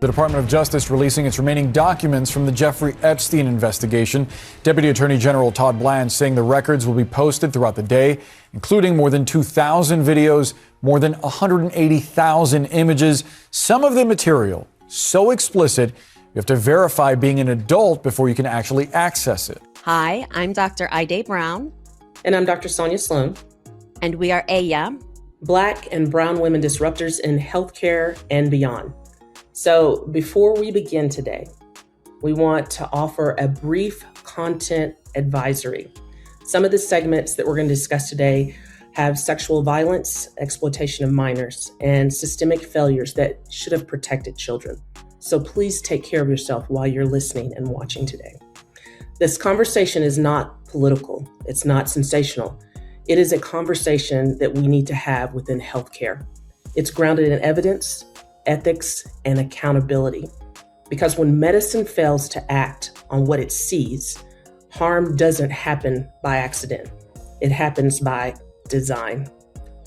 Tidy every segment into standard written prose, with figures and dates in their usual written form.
The Department of Justice releasing its remaining documents from the Jeffrey Epstein investigation. Deputy Attorney General Todd Bland saying the records will be posted throughout the day, including more than 2,000 videos, more than 180,000 images. Some of the material so explicit, you have to verify being an adult before you can actually access it. Hi, I'm Dr. Ida Brown. And I'm Dr. Sonia Sloan. And we are AYA, Black and Brown Women Disruptors in Healthcare and Beyond. So before we begin today, we want to offer a brief content advisory. Some of the segments that we're going to discuss today have sexual violence, exploitation of minors, and systemic failures that should have protected children. So please take care of yourself while you're listening and watching today. This conversation is not political. It's not sensational. It is a conversation that we need to have within healthcare. It's grounded in evidence, ethics, and accountability. Because when medicine fails to act on what it sees, harm doesn't happen by accident. It happens by design.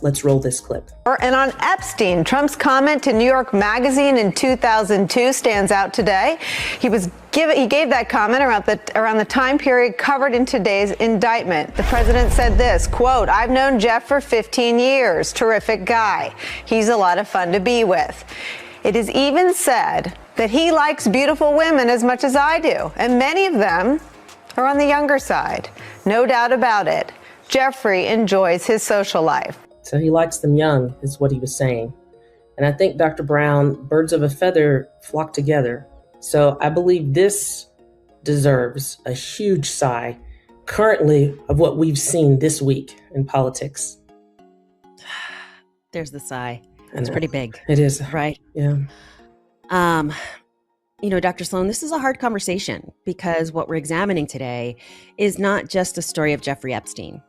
Let's roll this clip. And on Epstein, Trump's comment to New York Magazine in 2002 stands out today. He gave that comment around the time period covered in today's indictment. The president said this, quote, "I've known Jeff for 15 years. Terrific guy. He's a lot of fun to be with." It is even said that he likes beautiful women as much as I do, and many of them are on the younger side. No doubt about it. Jeffrey enjoys his social life. So he likes them young, is what he was saying. And I think, Dr. Brown, birds of a feather flock together. So I believe this deserves a huge sigh currently of what we've seen this week in politics. There's the sigh. It's pretty big. It is. Right? Yeah. Dr. Sloan, this is a hard conversation because what we're examining today is not just a story of Jeffrey Epstein.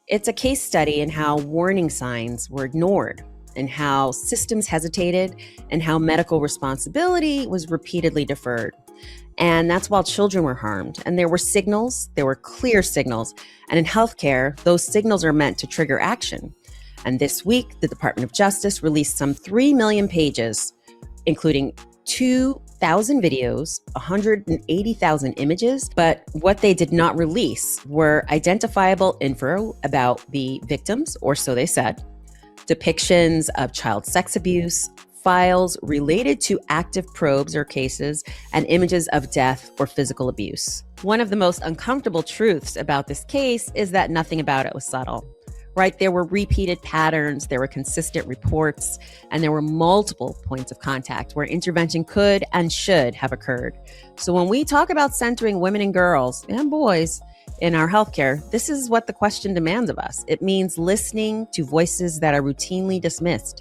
It's a case study in how warning signs were ignored and how systems hesitated and how medical responsibility was repeatedly deferred. And that's while children were harmed. And there were clear signals. And in healthcare, those signals are meant to trigger action. And this week, the Department of Justice released some 3 million pages, including 2,000 videos, 180,000 images, but what they did not release were identifiable info about the victims, or so they said, depictions of child sex abuse, files related to active probes or cases, and images of death or physical abuse. One of the most uncomfortable truths about this case is that nothing about it was subtle. Right? There were repeated patterns, there were consistent reports, and there were multiple points of contact where intervention could and should have occurred. So when we talk about centering women and girls and boys in our healthcare, this is what the question demands of us. It means listening to voices that are routinely dismissed,